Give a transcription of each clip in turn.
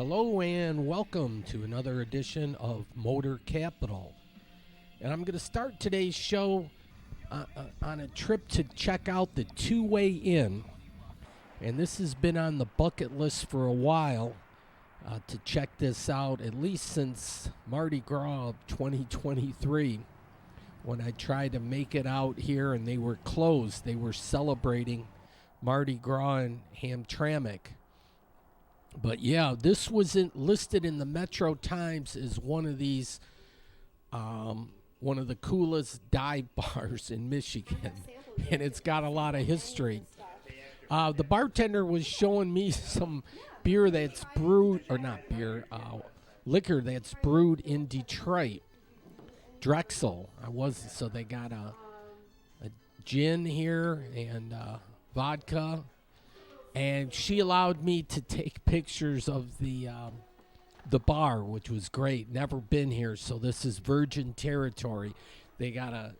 Hello and welcome to another edition of Motor Capital. And I'm going to start today's show on a trip to check out the Two-Way Inn. And this has been on the bucket list for a while to check this out, at least since Mardi Gras of 2023, when I tried to make it out here and they were closed. They were celebrating Mardi Gras in Hamtramck. But yeah, this wasn't listed in the Metro Times as one of these, one of the coolest dive bars in Michigan, and it's got a lot of history. The bartender was showing me some beer that's brewed, or not beer, liquor that's brewed in Detroit, Drexel. So they got a gin here and vodka. And she allowed me to take pictures of the bar, which was great. Never been here, so this is virgin territory. They got a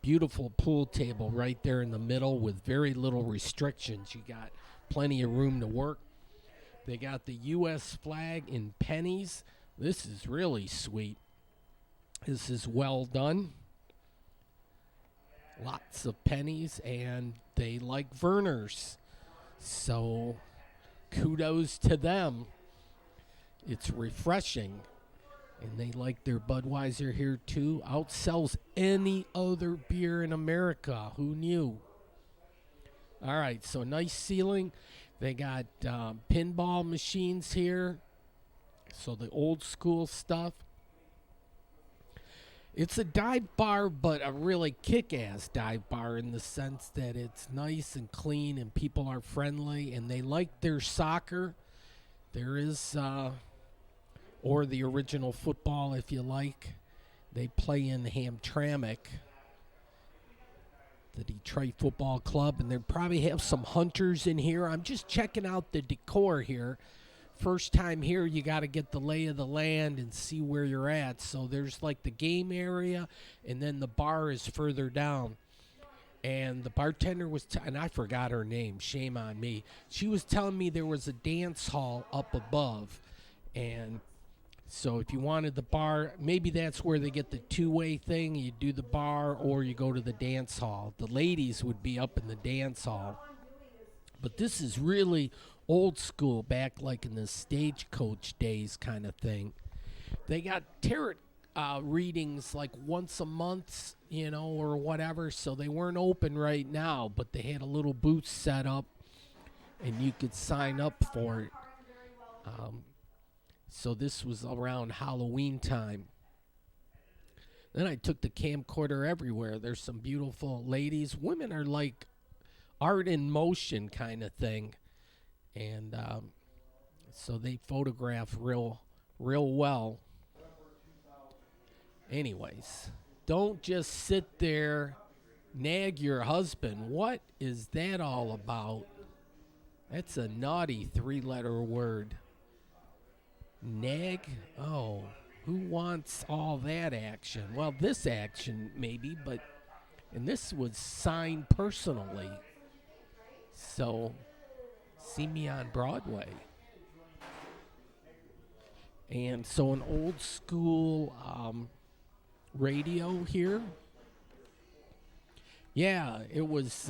beautiful pool table right there in the middle with very little restrictions. You got plenty of room to work. They got the U.S. flag in pennies. This is really sweet. This is well done. Lots of pennies, and they like Vernors. So, kudos to them. It's refreshing. And they like their Budweiser here, too. Outsells any other beer in America. Who knew? All right, so nice ceiling. They got pinball machines here. So, the old school stuff. It's a dive bar, but a really kick-ass dive bar in the sense that it's nice and clean and people are friendly and they like their soccer. There is, or the original football if you like. They play in Hamtramck, the Detroit Football Club, and they probably have some hunters in here. I'm just checking out the decor here. First time here, you got to get the lay of the land and see where you're at. So there's like the game area, and then the bar is further down. And the bartender was, and I forgot her name, shame on me. She was telling me there was a dance hall up above. And so if you wanted the bar, maybe that's where they get the two-way thing. You do the bar or you go to the dance hall. The ladies would be up in the dance hall. But this is really old school, back like in the stagecoach days kind of thing. They got tarot readings like once a month, or whatever, so they weren't open right now, but they had a little booth set up, and you could sign up for it. So this was around Halloween time. Then I took the camcorder everywhere. There's some beautiful ladies. Women are like art in motion kind of thing. And so they photograph real well. Anyways, don't just sit there, nag your husband. What is that all about? That's a naughty three-letter word. Nag? Oh, who wants all that action? Well, this action maybe, and this was signed personally. So see me on Broadway. And so an old school radio here. Yeah, it was,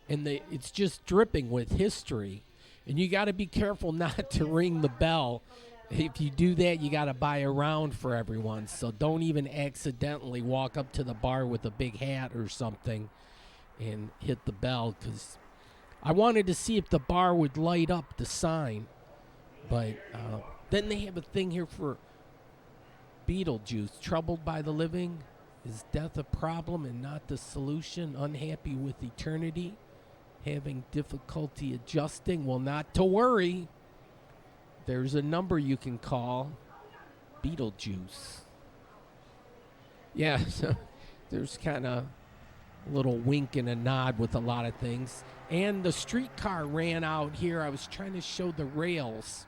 it's just dripping with history. And you got to be careful not to ring the bell. If you do that, you got to buy a round for everyone. So don't even accidentally walk up to the bar with a big hat or something and hit the bell, because I wanted to see if the bar would light up the sign, but then they have a thing here for Beetlejuice. Troubled by the living? Is death a problem and not the solution? Unhappy with eternity? Having difficulty adjusting? Well, not to worry. There's a number you can call. Beetlejuice. Yeah, so there's kind of a little wink and a nod with a lot of things. And the streetcar ran out here. I was trying to show the rails.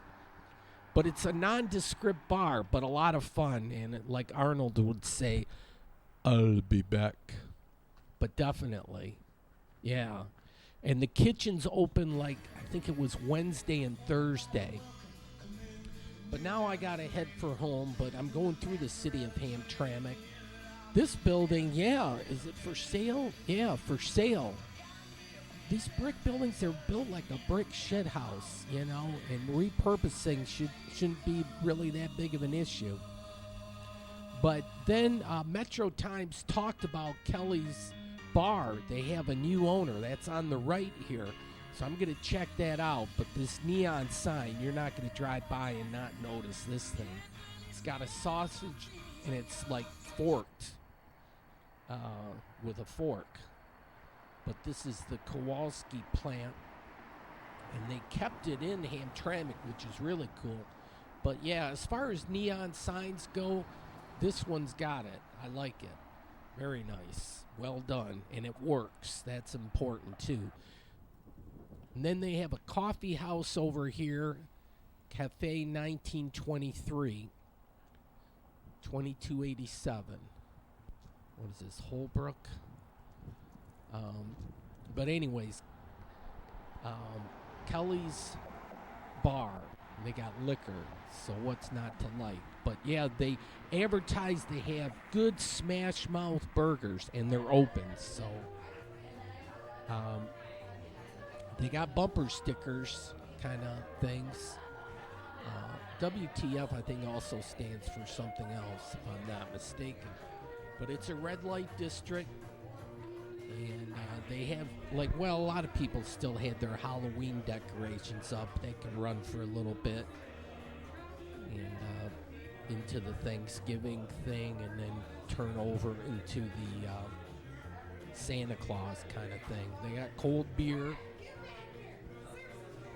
But it's a nondescript bar, but a lot of fun. And like Arnold would say, I'll be back. But definitely. Yeah. And the kitchen's open like, I think it was Wednesday and Thursday. But now I gotta head for home, but I'm going through the city of Hamtramck. This building, yeah, is it for sale? Yeah, for sale. These brick buildings, they're built like a brick shed house, and repurposing shouldn't be really that big of an issue. But then Metro Times talked about Kelly's Bar. They have a new owner. That's on the right here. So I'm going to check that out. But this neon sign, you're not going to drive by and not notice this thing. It's got a sausage, and it's like forked with a fork. But this is the Kowalski plant, and they kept it in Hamtramck, which is really cool. But yeah, as far as neon signs go, this one's got it. I like it. Very nice. Well done. And it works. That's important too. And then they have a coffee house over here, Cafe 1923, 2287. What is this, Holbrook? But anyways, Kelly's Bar. They got liquor, so what's not to like? But yeah, they advertise they have good smash mouth burgers, and they're open. So they got bumper stickers kind of things. WTF, I think, also stands for something else, if I'm not mistaken. But it's a red light district. And they have, a lot of people still had their Halloween decorations up. They can run for a little bit. And into the Thanksgiving thing, and then turn over into the Santa Claus kind of thing. They got cold beer.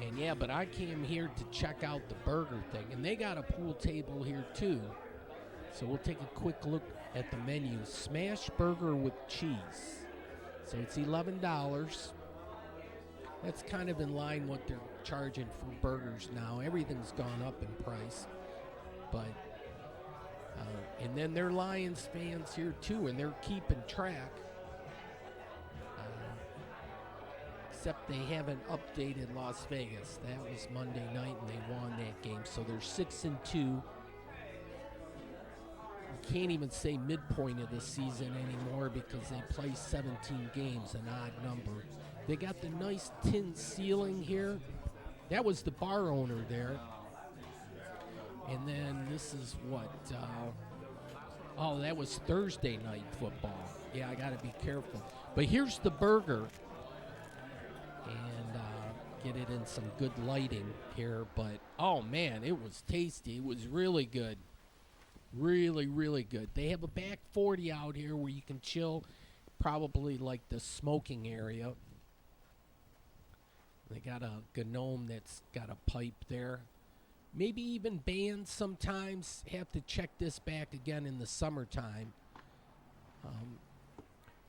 And yeah, but I came here to check out the burger thing. And they got a pool table here too. So we'll take a quick look at the menu. Smash burger with cheese. So it's $11. That's kind of in line what they're charging for burgers now. Everything's gone up in price. But, and then they're Lions fans here too, and they're keeping track. Except they haven't updated Las Vegas. That was Monday night, and they won that game. So they're 6-2. Can't even say midpoint of the season anymore because they play 17 games, an odd number. They got the nice tin ceiling here. That was the bar owner there. And then this is what, that was Thursday night football. Yeah, I got to be careful. But here's the burger. And get it in some good lighting here. But, oh, man, it was tasty. It was really good. Really, really good. They have a back 40 out here where you can chill, probably like the smoking area. They got a gnome that's got a pipe there. Maybe even bands sometimes. Have to check this back again in the summertime.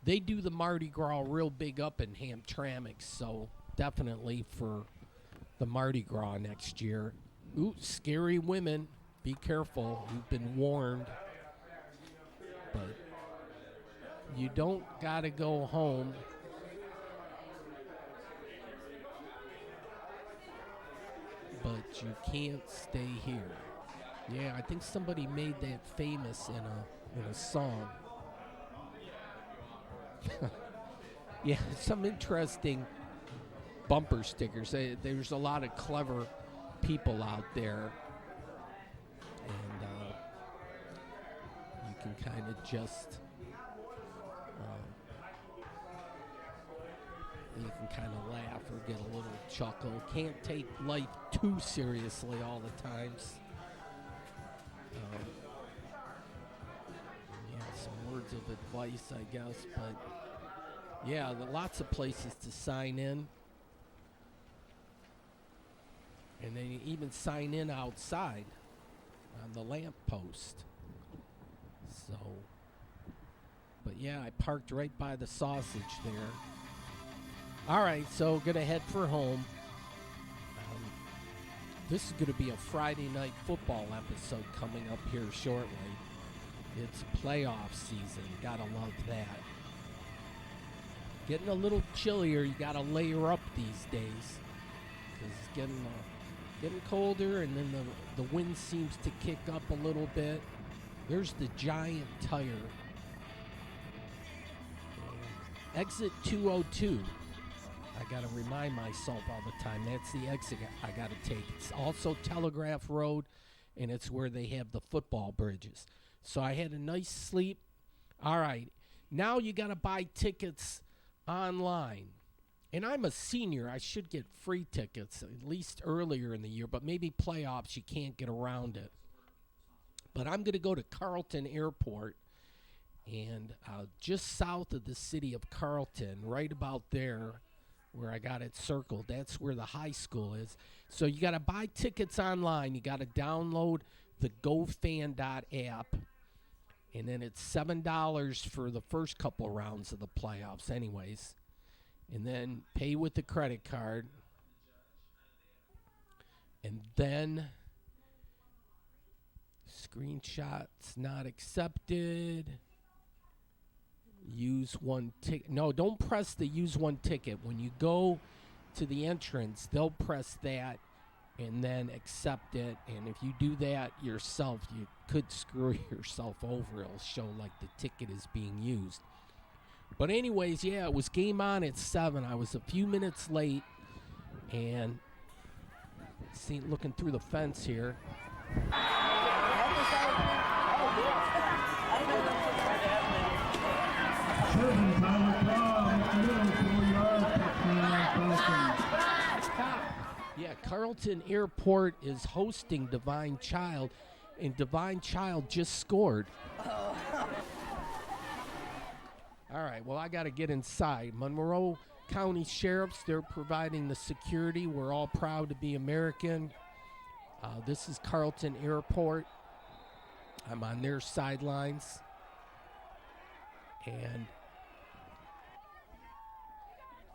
They do the Mardi Gras real big up in Hamtramck, so definitely for the Mardi Gras next year. Ooh, scary women. Be careful. You've been warned. But you don't got to go home. But you can't stay here. Yeah, I think somebody made that famous in a song. Yeah, some interesting bumper stickers. There's a lot of clever people out there. And you can kind of just, you can kind of laugh or get a little chuckle. Can't take life too seriously all the times. Yeah, some words of advice, I guess. But yeah, lots of places to sign in. And then you even sign in outside on the lamp post. So, but yeah, I parked right by the sausage there. All right, so gonna head for home. This is gonna be a Friday night football episode coming up here shortly. It's playoff season, gotta love that. Getting a little chillier, you gotta layer up these days, because it's getting Getting colder, and then the wind seems to kick up a little bit. There's the giant tire. And exit 202. I got to remind myself all the time, that's the exit I got to take. It's also Telegraph Road, and it's where they have the football bridges. So I had a nice sleep. All right, now you got to buy tickets online. And I'm a senior. I should get free tickets, at least earlier in the year, but maybe playoffs, you can't get around it. But I'm going to go to Carleton Airport, and just south of the city of Carleton, right about there where I got it circled, that's where the high school is. So you got to buy tickets online. You got to download the GoFan.app, and then it's $7 for the first couple rounds of the playoffs anyways. And then pay with the credit card. And then screenshots not accepted. Use one ticket. No, don't press the use one ticket. When you go to the entrance, they'll press that and then accept it. And if you do that yourself, you could screw yourself over. It'll show like the ticket is being used. But anyways, yeah, it was game on at 7. I was a few minutes late, and looking through the fence here. Yeah, Carleton Airport is hosting Divine Child, and Divine Child just scored. All right, well, I got to get inside. Monroe County Sheriffs, they're providing the security. We're all proud to be American. This is Carleton Airport. I'm on their sidelines. And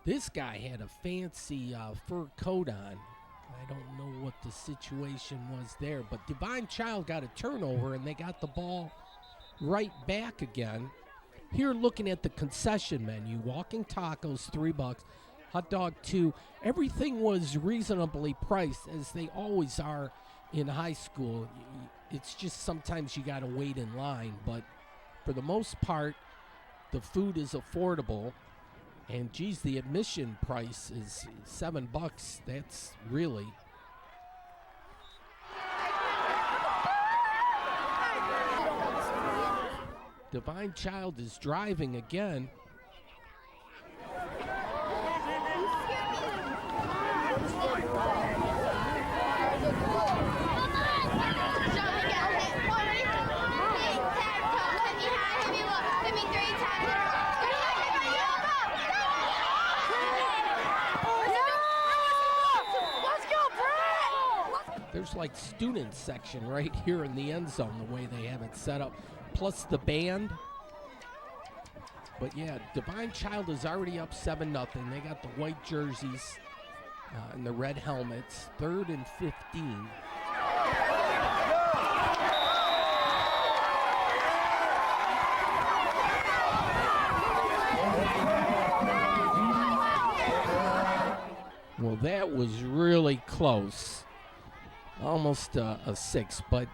this guy had a fancy fur coat on. I don't know what the situation was there. But Divine Child got a turnover, and they got the ball right back again. Here, looking at the concession menu, walking tacos, $3, hot dog, $2. Everything was reasonably priced, as they always are in high school. It's just sometimes you got to wait in line, but for the most part, the food is affordable. And geez, the admission price is $7. That's really. Divine Child is driving again. There's like student section right here in the end zone, the way they have it set up, plus the band. But yeah, Divine Child is already up 7-0. They got the white jerseys and the red helmets. 3rd and 15. Well, that was really close. Almost a 6, but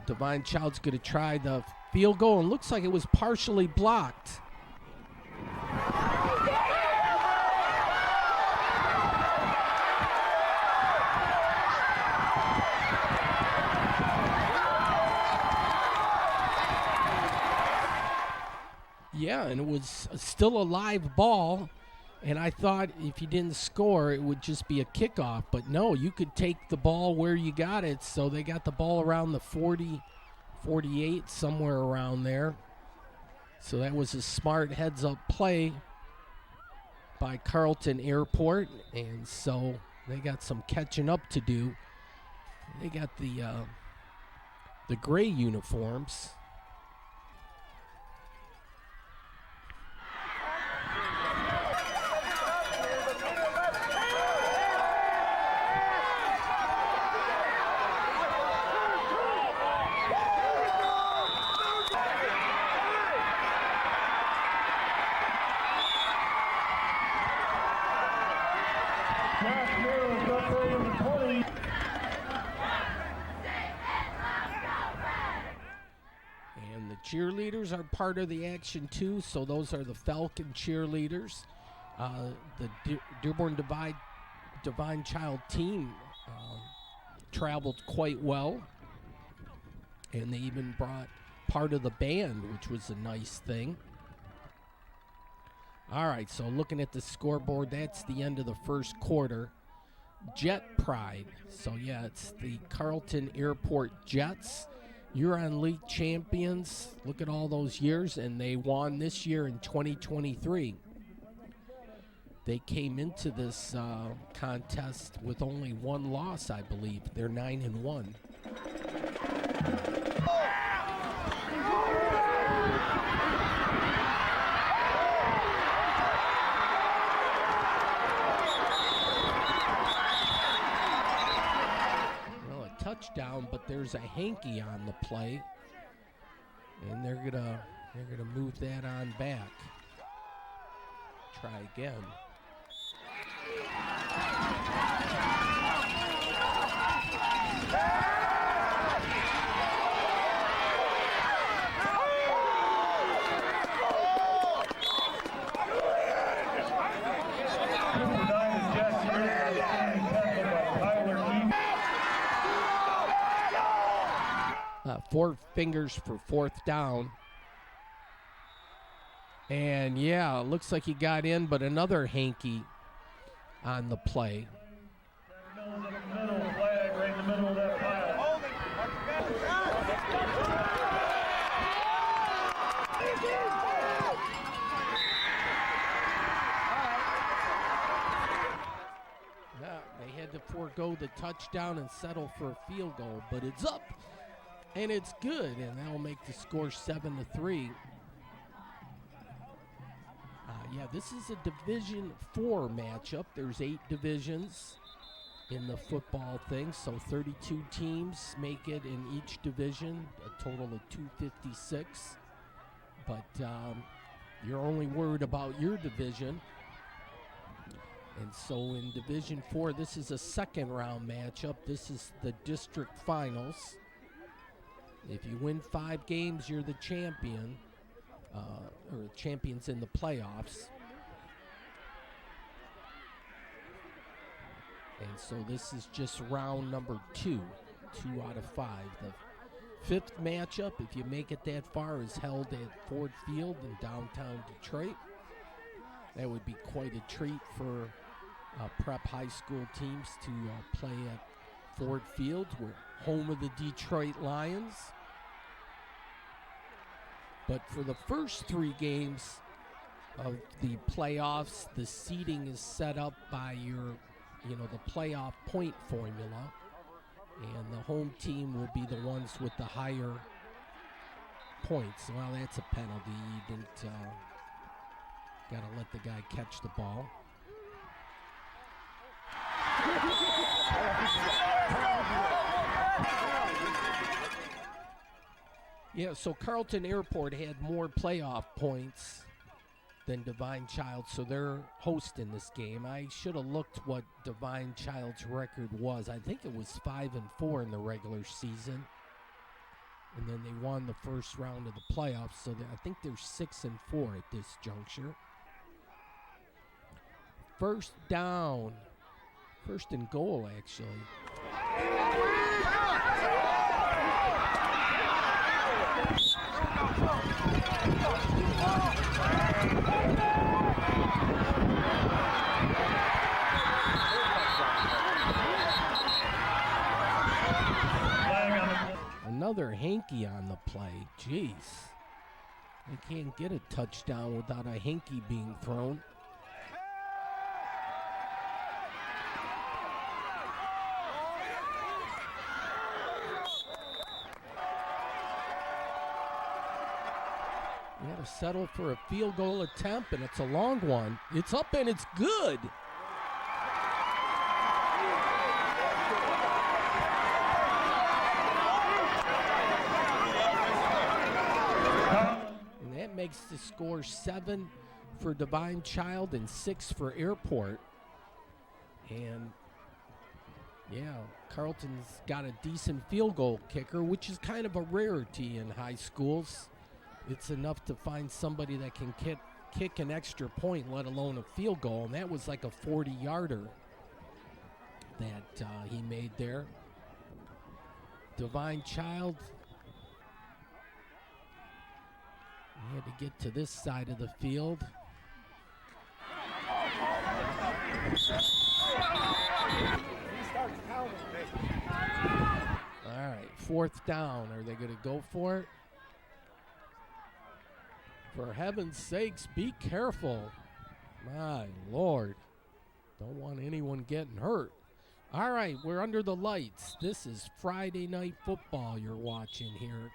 Divine Child's going to try the field goal, and looks like it was partially blocked. Yeah, and it was still a live ball. And I thought if you didn't score, it would just be a kickoff. But no, you could take the ball where you got it. So they got the ball around the 40, 48, somewhere around there. So that was a smart heads-up play by Carleton Airport. And so they got some catching up to do. They got the gray uniforms. cheerleaders are part of the action too. So those are the Falcon cheerleaders. The Dearborn Divine Child team traveled quite well, and they even brought part of the band, which was a nice thing. All right, so looking at the scoreboard, that's the end of the first quarter. Jet Pride. So, yeah, it's the Carleton Airport Jets. Huron League champions. Look at all those years, and they won this year in 2023. They came into this contest with only one loss, I believe. They're 9-1. Touchdown, but there's a hanky on the play, and they're gonna move that on back. Try again. Four fingers for fourth down. And yeah, it looks like he got in, but another hanky on the play. Yeah, they had to forego the touchdown and settle for a field goal, but it's up. And it's good, and that'll make the score 7-3. Yeah, this is a Division 4 matchup. There's 8 divisions in the football thing, so 32 teams make it in each division, a total of 256. But you're only worried about your division. And so in Division 4, this is a second-round matchup. This is the district finals. If you win 5 games, you're the champion, or champions in the playoffs. And so this is just round number 2, 2 out of 5. The 5th matchup, if you make it that far, is held at Ford Field in downtown Detroit. That would be quite a treat for prep high school teams to play at Ford Field. We're home of the Detroit Lions. But for the first 3 games of the playoffs, the seeding is set up by the playoff point formula. And the home team will be the ones with the higher points. Well, that's a penalty. You didn't, got to let the guy catch the ball. Yeah, so Carleton Airport had more playoff points than Divine Child, so they're hosting this game. I should have looked what Divine Child's record was. I think it was 5-4 in the regular season, and then they won the first round of the playoffs, so I think they're 6-4 at this juncture. First down, first and goal, actually. Another hanky on the play. Jeez. They can't get a touchdown without a hanky being thrown. You got to settle for a field goal attempt, and it's a long one. It's up and it's good. And that makes the score 7 for Divine Child and 6 for Airport. And yeah, Carleton's got a decent field goal kicker, which is kind of a rarity in high schools. it's enough to find somebody that can kick an extra point, let alone a field goal. And that was like a 40-yarder that he made there. Divine Child, he had to get to this side of the field. All right, 4th down. Are they going to go for it? For heaven's sakes, be careful. My Lord. Don't want anyone getting hurt. All right, we're under the lights. This is Friday Night Football you're watching here.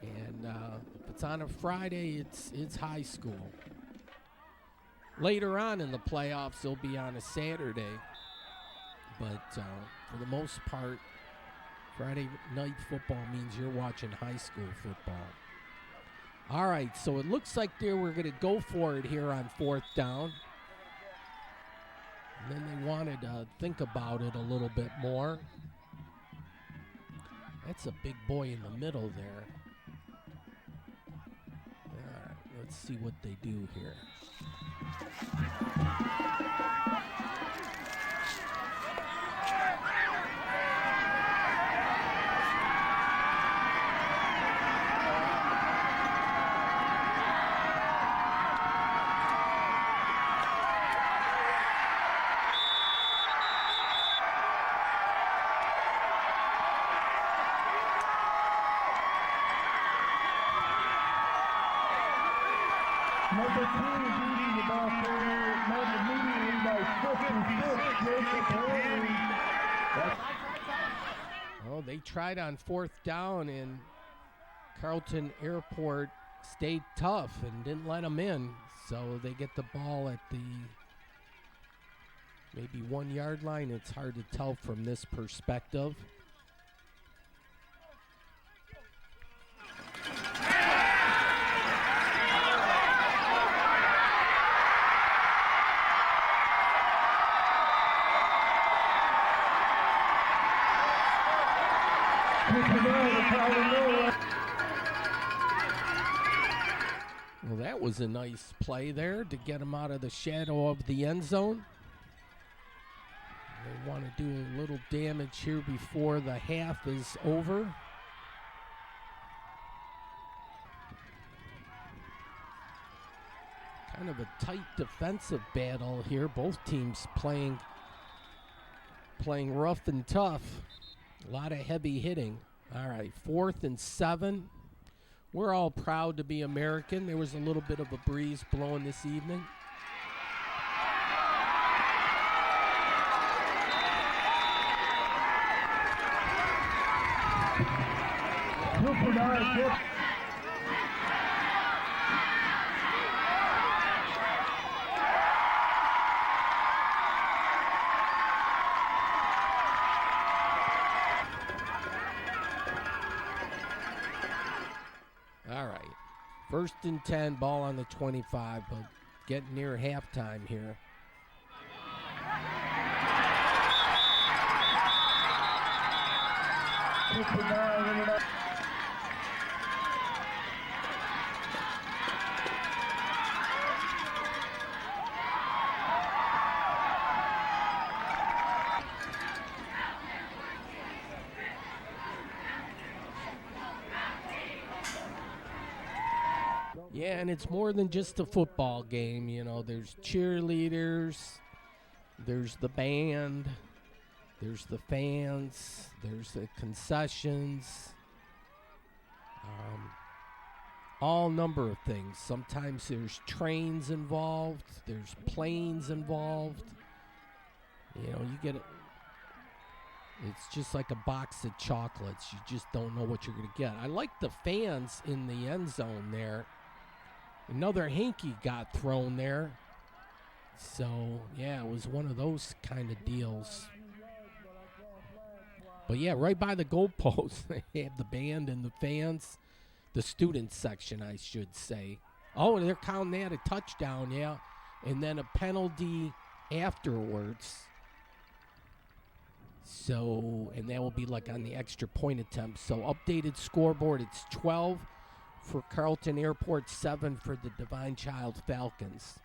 And if it's on a Friday, it's high school. Later on in the playoffs, it'll be on a Saturday. But for the most part, Friday Night Football means you're watching high school football. All right, so it looks like we're going to go for it here on 4th down. And then they wanted to think about it a little bit more. That's a big boy in the middle there. All right, let's see what they do here. Number 2 is leading the ball forward, immediately by 56, Oh, they tried on 4th down, and Carleton Airport stayed tough and didn't let them in. So they get the ball at the maybe 1 yard line. It's hard to tell from this perspective. Well, that was a nice play there to get him out of the shadow of the end zone. They want to do a little damage here before the half is over. Kind of a tight defensive battle here. Both teams playing rough and tough. A lot of heavy hitting. All right, 4th and 7. We're all proud to be American. There was a little bit of a breeze blowing this evening. All right, 1st and 10, ball on the 25, but getting near halftime here. Yeah, and it's more than just a football game. You know, there's cheerleaders, there's the band, there's the fans, there's the concessions, all number of things. Sometimes there's trains involved, there's planes involved. You know, you get it. It's just like a box of chocolates. You just don't know what you're going to get. I like the fans in the end zone there. Another hanky got thrown there. So, yeah, it was one of those kind of deals. But, yeah, right by the goalpost, they have the band and the fans. The student section, I should say. Oh, and they're counting that a touchdown, yeah. And then a penalty afterwards. So, and that will be like on the extra point attempt. So, updated scoreboard, it's for Carleton Airport, 7 for the Divine Child Falcons.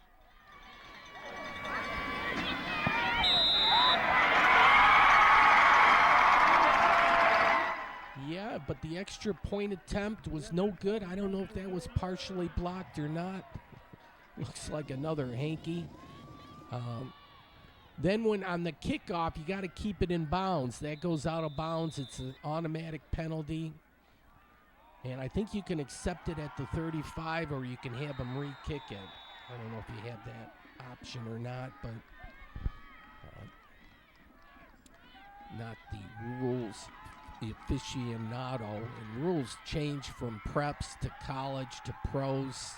Yeah, but the extra point attempt was no good. I don't know if that was partially blocked or not. Looks like another hanky. Then when on the kickoff, you got to keep it in bounds. That goes out of bounds. It's an automatic penalty. And I think you can accept it at the 35 or you can have them re-kick it. I don't know if you have that option or not, but not the rules, the aficionado. And rules change from preps to college to pros.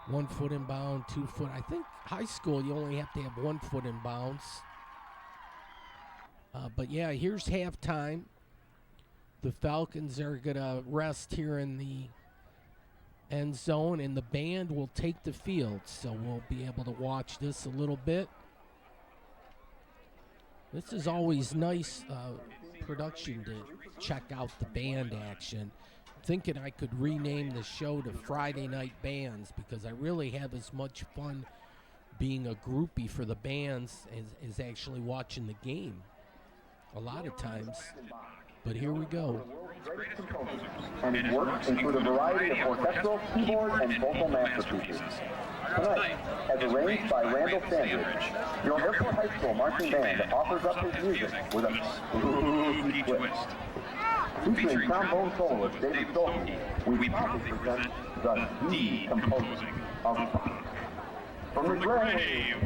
1 foot in bound, 2 foot. I think high school you only have to have 1 foot in bounds. But yeah, here's halftime. The Falcons are going to rest here in the end zone, and the band will take the field. So we'll be able to watch this a little bit. This is always nice production to check out the band action. Thinking I could rename the show to Friday Night Bands because I really have as much fun being a groupie for the bands as actually watching the game a lot of times. But here we go. And his works include a variety of orchestral, keyboard, and vocal masterpieces. Tonight, as arranged by Randall Sandridge, your Airport High School marching band offers up his music with a smooth twist. Featuring trombone soloist David Stolke, we proudly present the decomposing of rock. From the grave.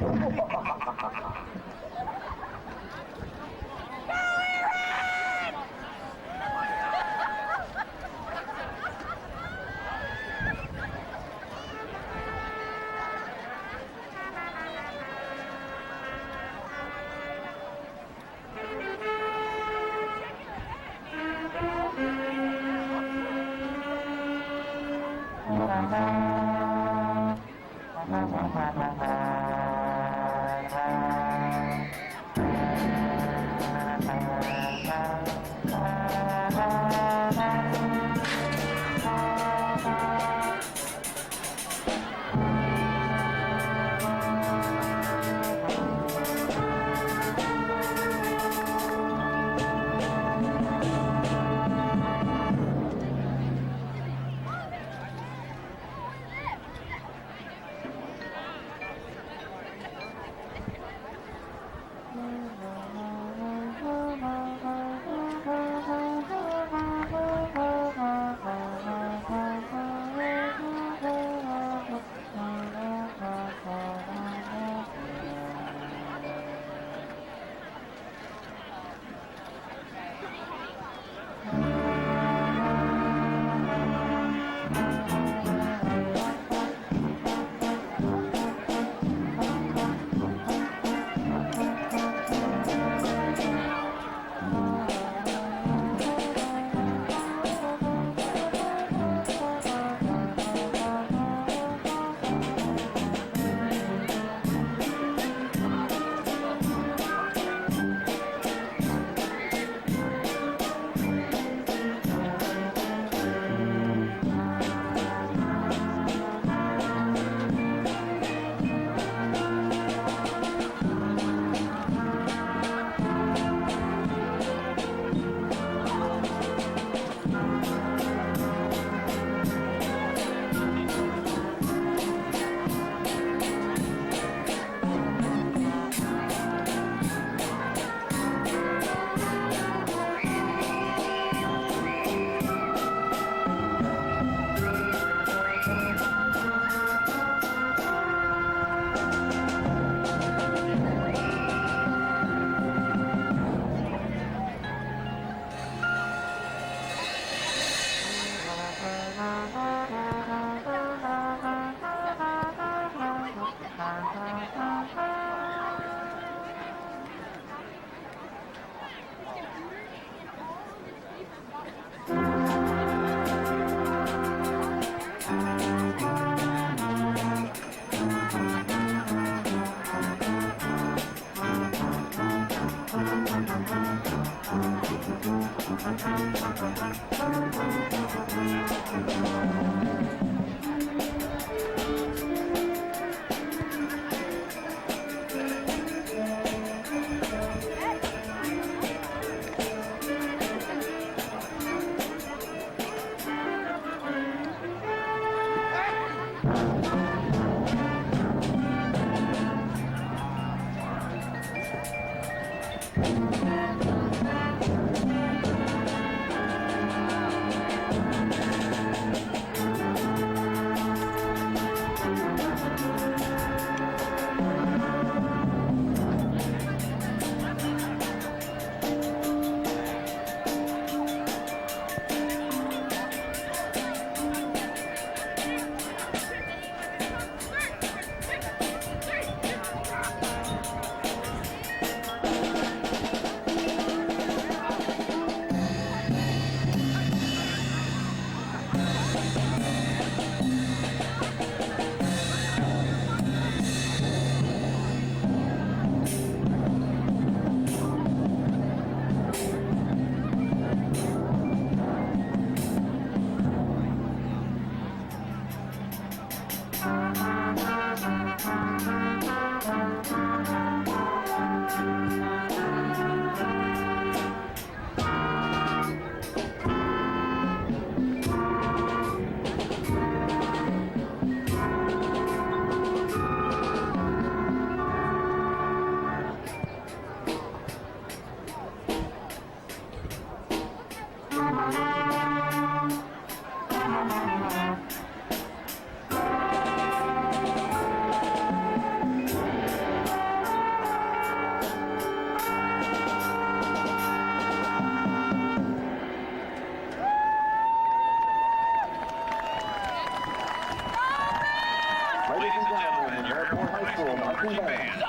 Ladies and gentlemen, the Dearborn High School marching band.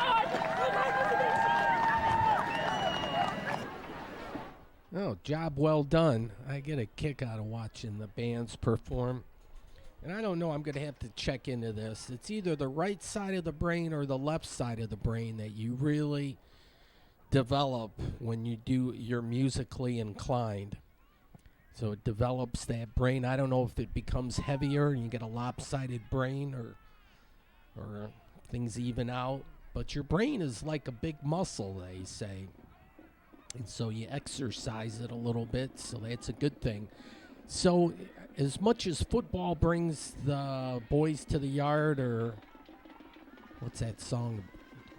Oh, job well done. I get a kick out of watching the bands perform. And I don't know, I'm going to have to check into this. It's either the right side of the brain or the left side of the brain that you really develop when you're musically inclined. So it develops that brain. I don't know if it becomes heavier and you get a lopsided brain or things even out. But your brain is like a big muscle, they say. And so you exercise it a little bit, so that's a good thing. So as much as football brings the boys to the yard, or what's that song,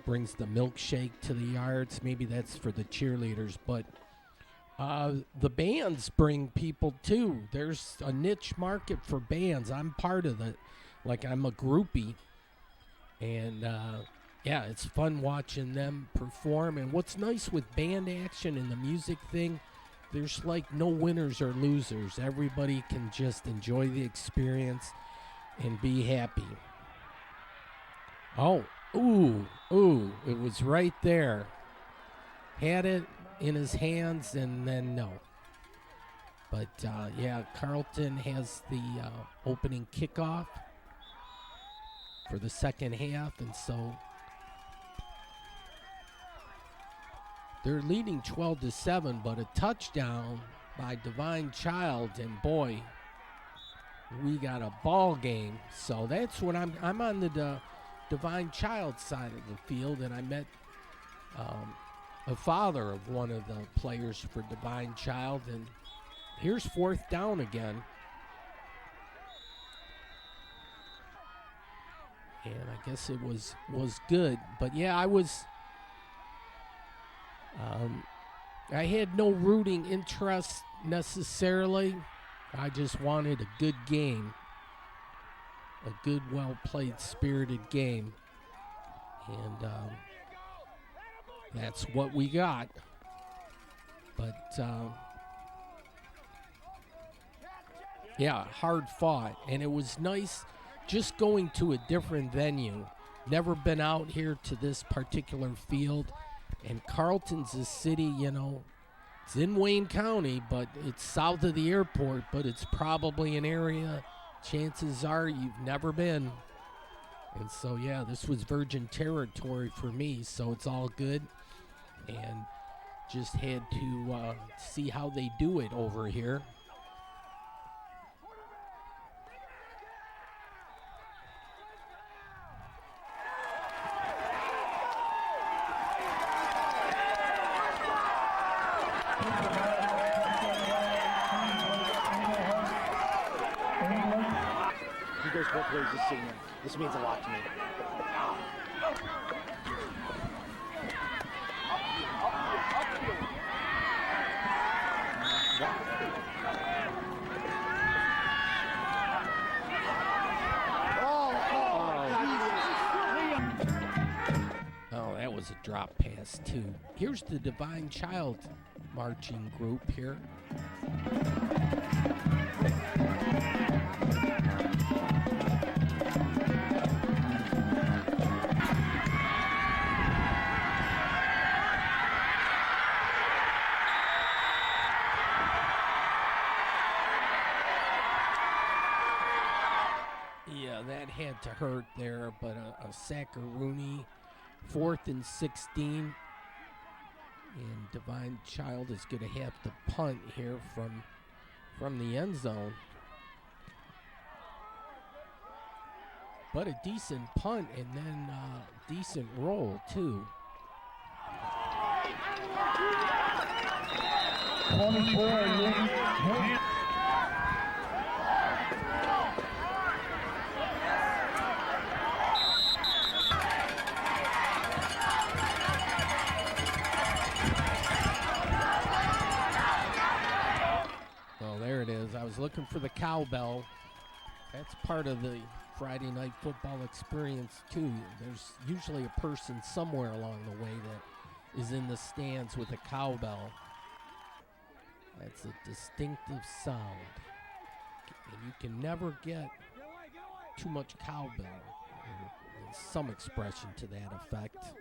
brings the milkshake to the yards, maybe that's for the cheerleaders, but the bands bring people too. There's a niche market for bands. I'm part of it. Like, I'm a groupie. And yeah, it's fun watching them perform. And what's nice with band action and the music thing, there's like no winners or losers. Everybody can just enjoy the experience and be happy. Oh, ooh, it was right there. Had it in his hands, and then no. But yeah, Carleton has the opening kickoff for the second half, and so they're leading 12-7, but a touchdown by Divine Child, and boy, we got a ball game. So that's what I'm on the Divine Child side of the field, and I met a father of one of the players for Divine Child, and here's fourth down again. And I guess it was good. But yeah, I had no rooting interest necessarily. I just wanted a good game. A good, well-played, spirited game. And that's what we got. But yeah, hard fought. And it was nice just going to a different venue. Never been out here to this particular field. And Carleton's a city, you know, it's in Wayne County, but it's south of the airport, but it's probably an area, chances are, you've never been. And so, yeah, this was virgin territory for me, so it's all good. And Just had to see how they do it over here. He goes both ways this senior. This means a lot to me. Oh, that was a drop pass, too. Here's the Divine Child marching group here. Yeah, that had to hurt there, but a Saccaroni, 4th and 16. And Divine Child is going to have to punt here from the end zone. But a decent punt and then decent roll, too. 24. Oh, there it is. I was looking for the cowbell. That's part of the Friday night football experience, too. There's usually a person somewhere along the way that is in the stands with a cowbell. That's a distinctive sound. And you can never get too much cowbell. There's some expression to that effect.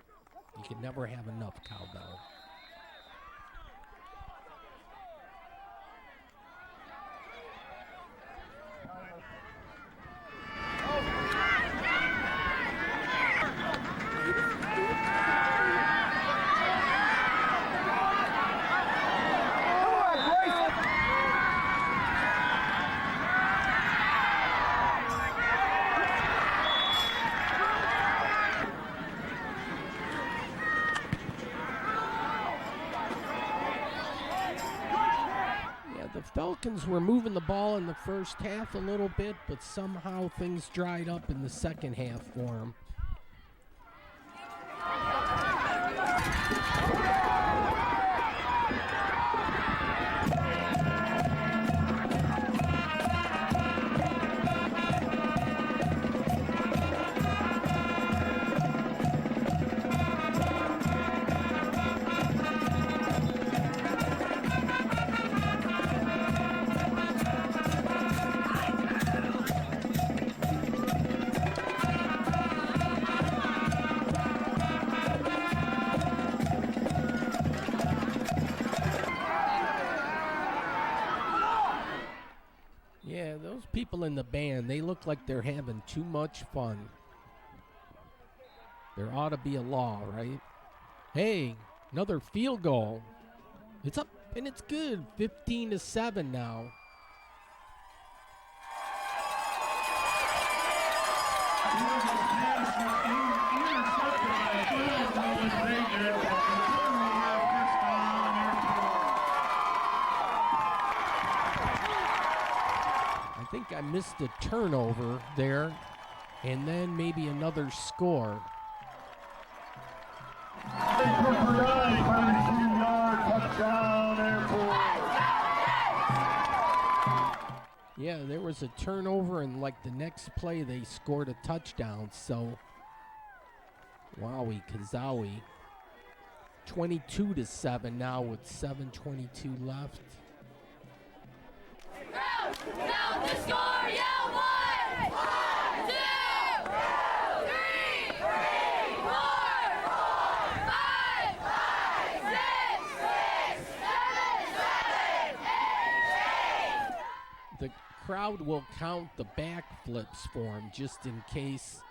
You can never have enough cowbell. The Falcons were moving the ball in the first half a little bit, but somehow things dried up in the second half for them. Yeah, those people in the band, they look like they're having too much fun. There ought to be a law, right? Hey, another field goal. It's up and it's good. 15-7 now. I think I missed a turnover there, and then maybe another score. Yeah, there was a turnover, and like the next play, they scored a touchdown. So, wowie, Kazawi. 22-7 now with 7:22 left. Now the score, yeah, 1, 2, 3, 4, 5, 6, 7, 8. The crowd will count the backflips for him just in case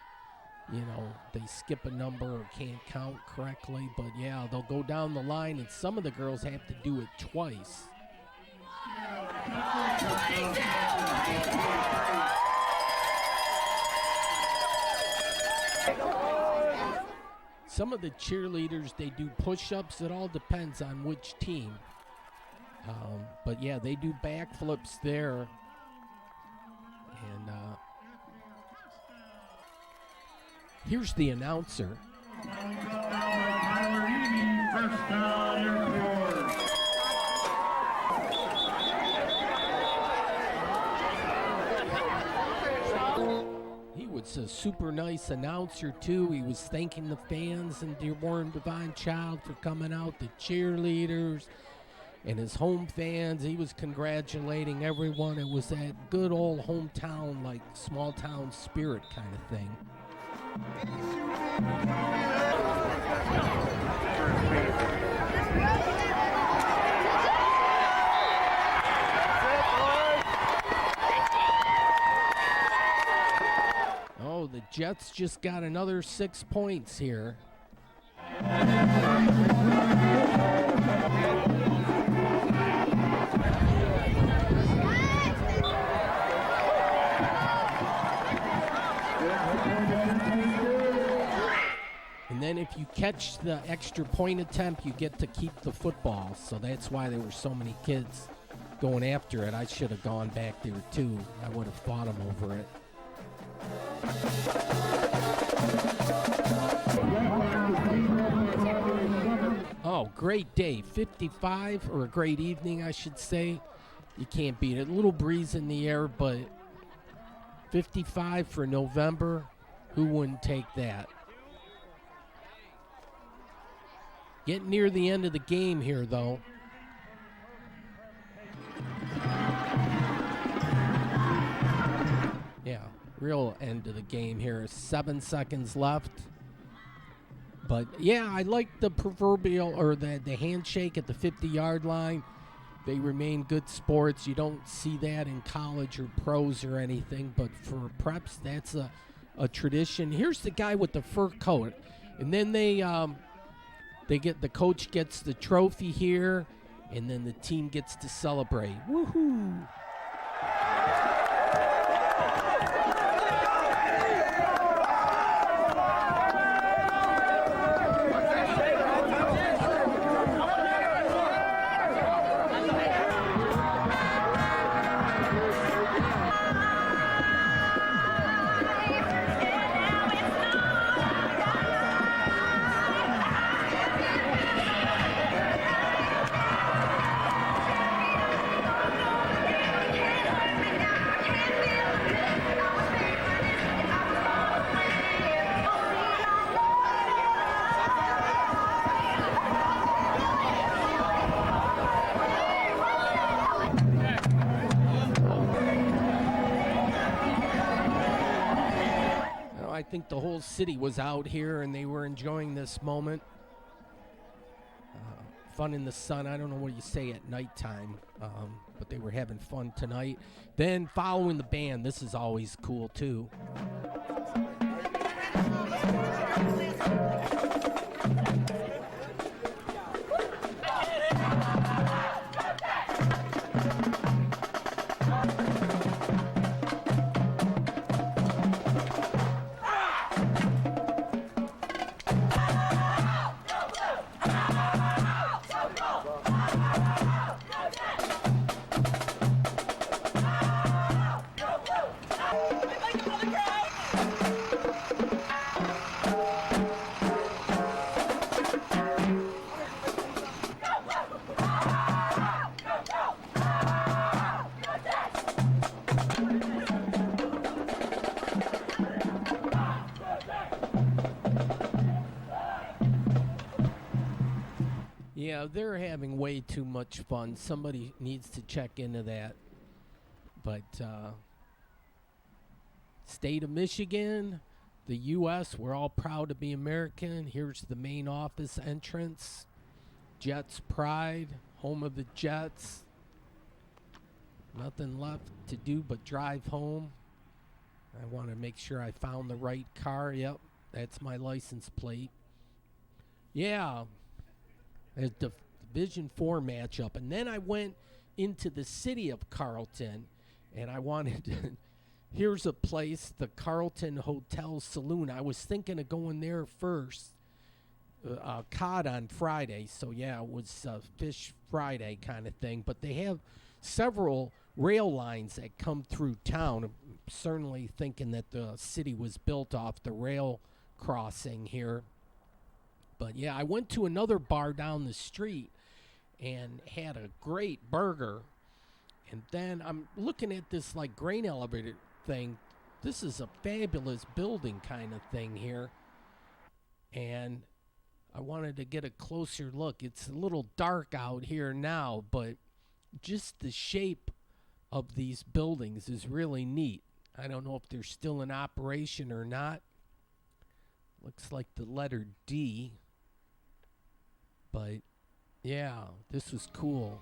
they skip a number or can't count correctly. But yeah, they'll go down the line, and some of the girls have to do it twice. Some of the cheerleaders, they do push-ups. It all depends on which team. But yeah, they do backflips there. And here's the announcer. He was a super nice announcer too. He was thanking the fans in Dearborn Divine Child for coming out, the cheerleaders and his home fans. He was congratulating everyone. It was that good old hometown, like small town spirit kind of thing. Oh, the Jets just got another 6 points here. And then if you catch the extra point attempt, you get to keep the football. So that's why there were so many kids going after it. I should have gone back there too. I would have fought them over it. Oh, great day. 55, or a great evening, I should say. You can't beat it. A little breeze in the air, but 55 for November. Who wouldn't take that? Getting near the end of the game here, though. Yeah, real end of the game here. 7 seconds left. But, yeah, I like the proverbial, or the handshake at the 50-yard line. They remain good sports. You don't see that in college or pros or anything. But for preps, that's a tradition. Here's the guy with the fur coat. And then the coach gets the trophy here, and then the team gets to celebrate. Woohoo! I think the whole city was out here and they were enjoying this moment. Fun in the sun. I don't know what you say at nighttime, but they were having fun tonight. Then following the band, this is always cool too. Yeah, they're having way too much fun. Somebody needs to check into that. But state of Michigan, the U.S., we're all proud to be American. Here's the main office entrance. Jets Pride, home of the Jets. Nothing left to do but drive home. I want to make sure I found the right car. Yep, That's my license plate. Yeah, a Division 4 matchup. And then I went into the city of Carleton, and I wanted to, here's a place, the Carleton Hotel Saloon. I was thinking of going there first. Cod on Friday, so yeah, it was Fish Friday kind of thing. But they have several rail lines that come through town. I'm certainly thinking that the city was built off the rail crossing here. But yeah, I went to another bar down the street and had a great burger. And then I'm looking at this like grain elevator thing. This is a fabulous building kind of thing here. And I wanted to get a closer look. It's a little dark out here now, but just the shape of these buildings is really neat. I don't know if they're still in operation or not. Looks like the letter D. But yeah, this was cool.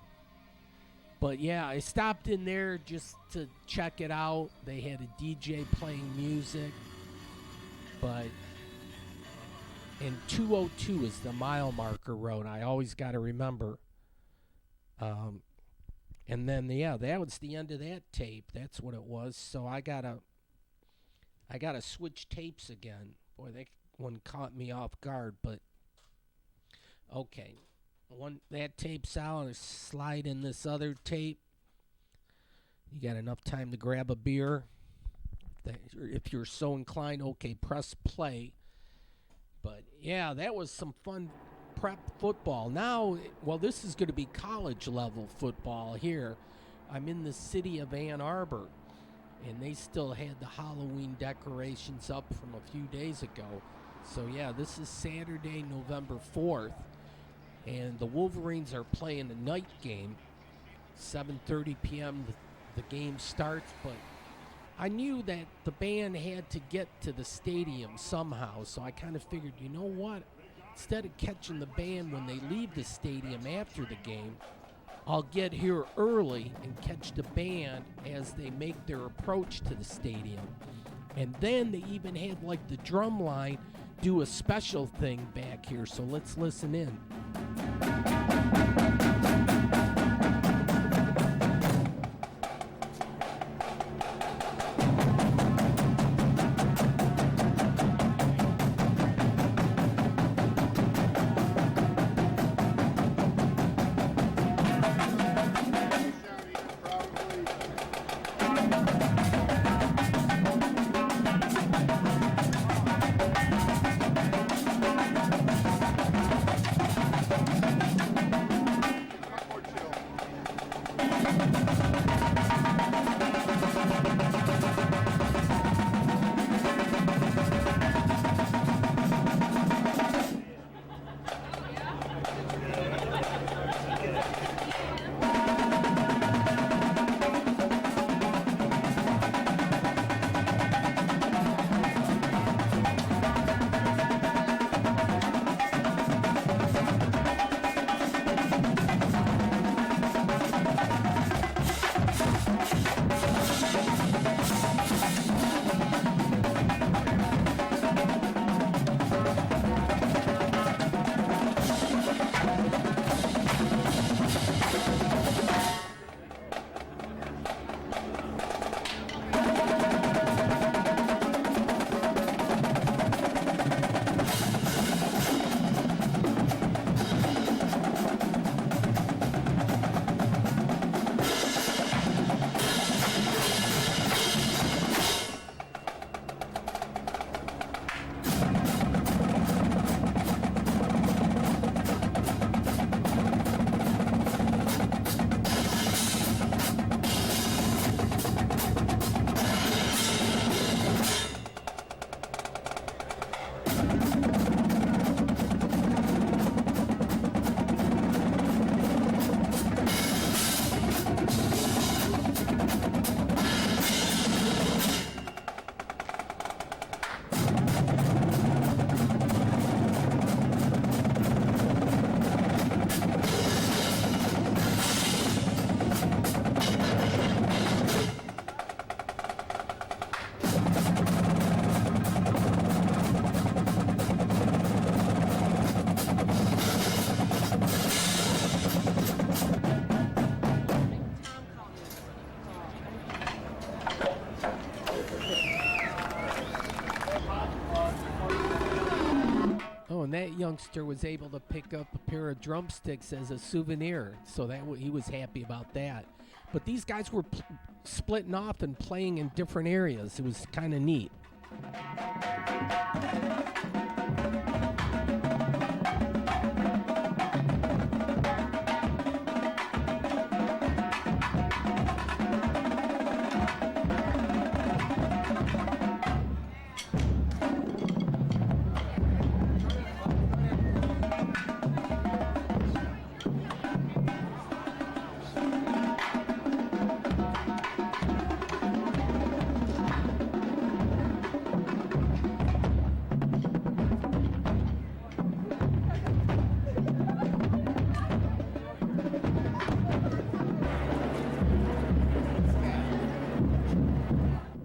But yeah, I stopped in there just to check it out. They had a DJ playing music. But and 202 is the mile marker road. I always got to remember. And then yeah, that was the end of that tape. That's what it was. So I gotta switch tapes again. Boy, that one caught me off guard. But okay, that tape's out. I slide in this other tape. You got enough time to grab a beer. If you're so inclined, okay, press play. But yeah, that was some fun prep football. Now, well, this is going to be college level football here. I'm in the city of Ann Arbor, and they still had the Halloween decorations up from a few days ago. So yeah, this is Saturday, November 4th, and the Wolverines are playing a night game. 7:30 p.m. the game starts, but I knew that the band had to get to the stadium somehow, so I kind of figured, you know what? Instead of catching the band when they leave the stadium after the game, I'll get here early and catch the band as they make their approach to the stadium. And then they even had like the drum line do a special thing back here, so let's listen in. that youngster was able to pick up a pair of drumsticks as a souvenir, so that he was happy about that. But these guys were splitting off and playing in different areas. It was kind of neat.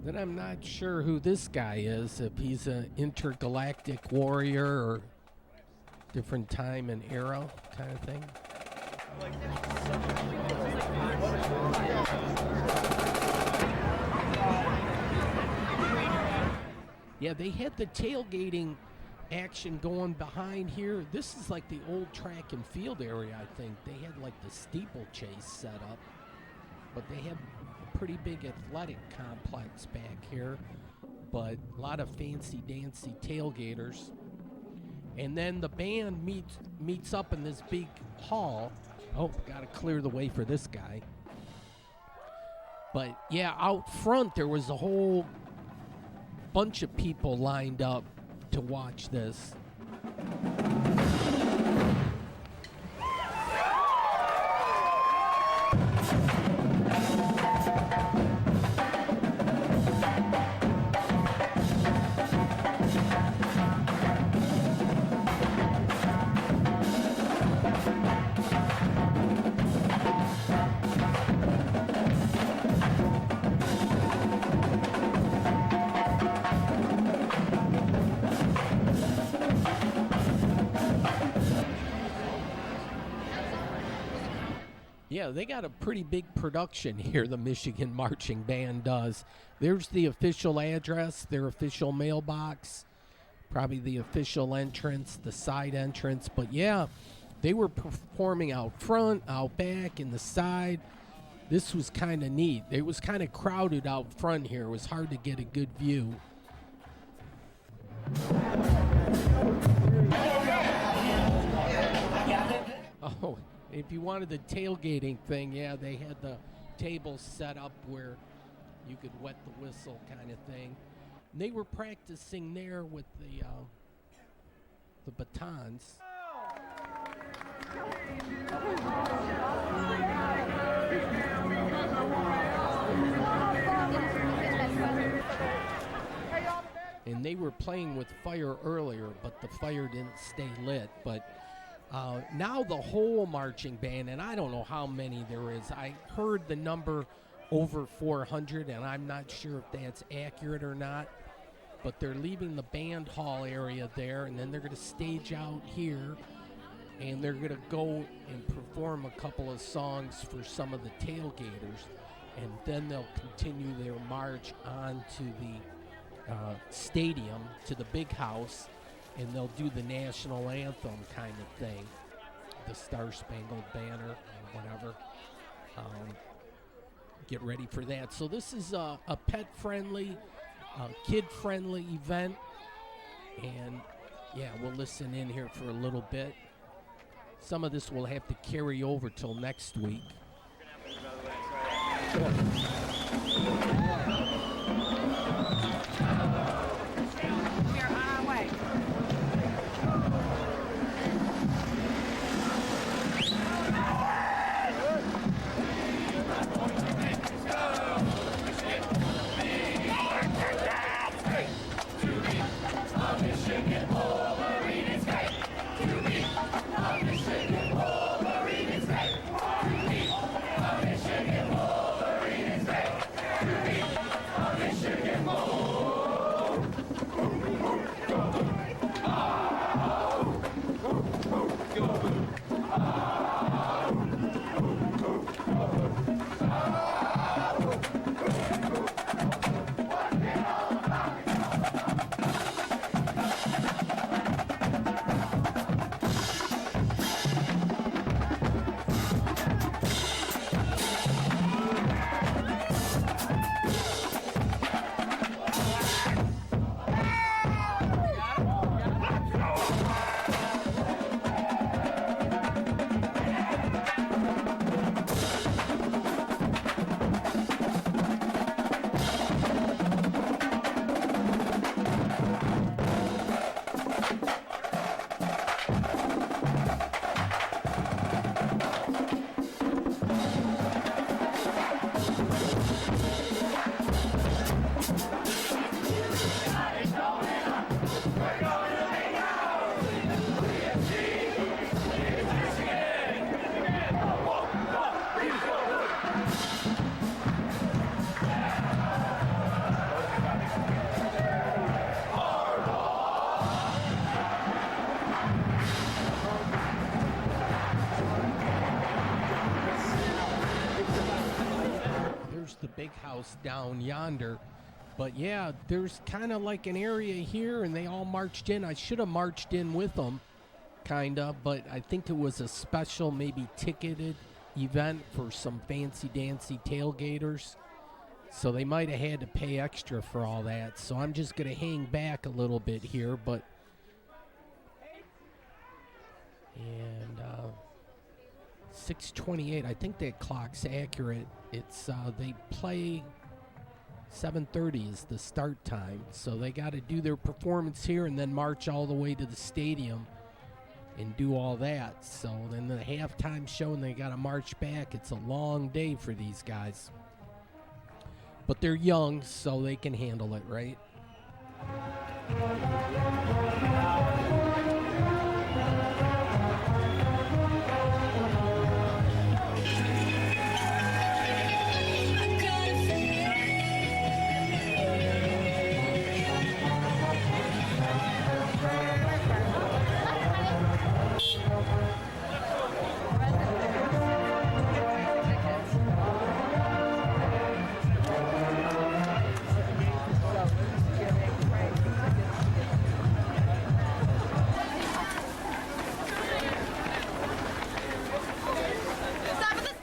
Then I'm not sure who this guy is, if he's an intergalactic warrior or different time and era kind of thing. Yeah, they had the tailgating action going behind here. This is like the old track and field area, I think. They had like the steeplechase set up, but they had a pretty big athletic complex back here, but a lot of fancy dancy tailgaters. And then the band meets up in this big hall. Oh, gotta clear the way for this guy. But yeah, out front there was a whole bunch of people lined up to watch this. Yeah, they got a pretty big production here, the Michigan Marching Band does. There's the official address, their official mailbox, probably the official entrance, the side entrance. But yeah, they were performing out front, out back, in the side. This was kind of neat. It was kind of crowded out front here. It was hard to get a good view. Oh, if you wanted the tailgating thing, yeah, they had the tables set up where you could wet the whistle kind of thing. And they were practicing there with the batons. And they were playing with fire earlier, but the fire didn't stay lit. But now the whole marching band, and I don't know how many there is. I heard the number over 400, and I'm not sure if that's accurate or not. But they're leaving the band hall area there, and then they're going to stage out here, and they're going to go and perform a couple of songs for some of the tailgaters, and then they'll continue their march on to the stadium, to the big house, and they'll do the national anthem kind of thing, the Star Spangled Banner, or whatever. Get ready for that. So this is a pet-friendly, kid-friendly event, and yeah, we'll listen in here for a little bit. Some of this will have to carry over till next week. the big house down yonder. But yeah, there's kind of like an area here, and they all marched in. I should have marched in with them, kind of, but I think it was a special, maybe ticketed event for some fancy-dancy tailgaters. So they might have had to pay extra for all that. So I'm just going to hang back a little bit here, but... And 6:28, I think that clock's accurate. It's they play 7:30 is the start time, so they got to do their performance here and then march all the way to the stadium and do all that. So then the halftime show, and they got to march back. It's a long day for these guys, but they're young, so they can handle it, right?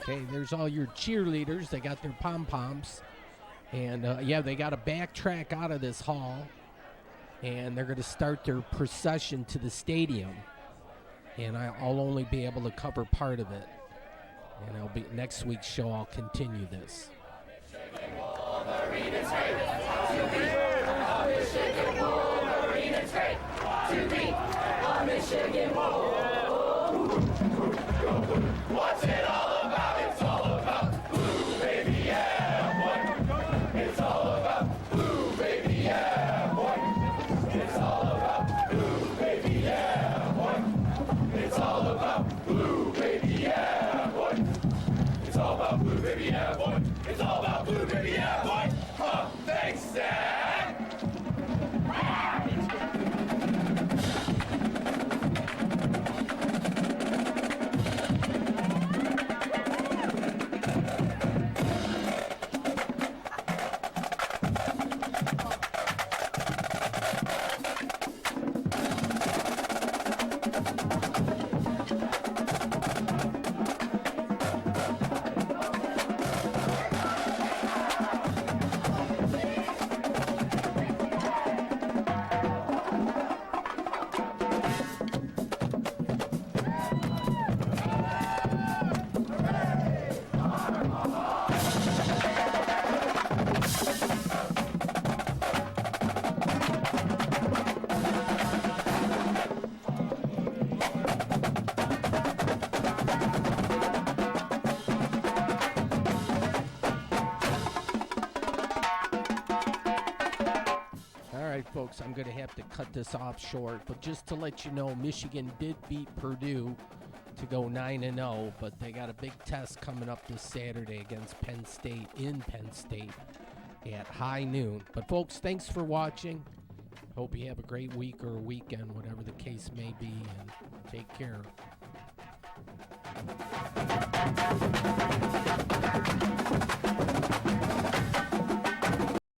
Okay, there's all your cheerleaders. They got their pom-poms. And, yeah, they got to backtrack out of this hall. And they're going to start their procession to the stadium. And I'll only be able to cover part of it. And I'll be next week's show, I'll continue this. What's it all about? It's all about blue, baby, yeah, boy. It's all about blue, baby, yeah, boy. It's all about blue, baby, yeah, boy. It's all about blue, baby, yeah, boy. It's all about blue, baby, yeah, boy. It's all about blue, baby, yeah, boy. Huh, thanks, Zach. Folks, I'm going to have to cut this off short, but just to let you know, Michigan did beat Purdue to go 9-0, but they got a big test coming up this Saturday against Penn State in Penn State at high noon. But folks, thanks for watching. Hope you have a great week or weekend, whatever the case may be, and take care.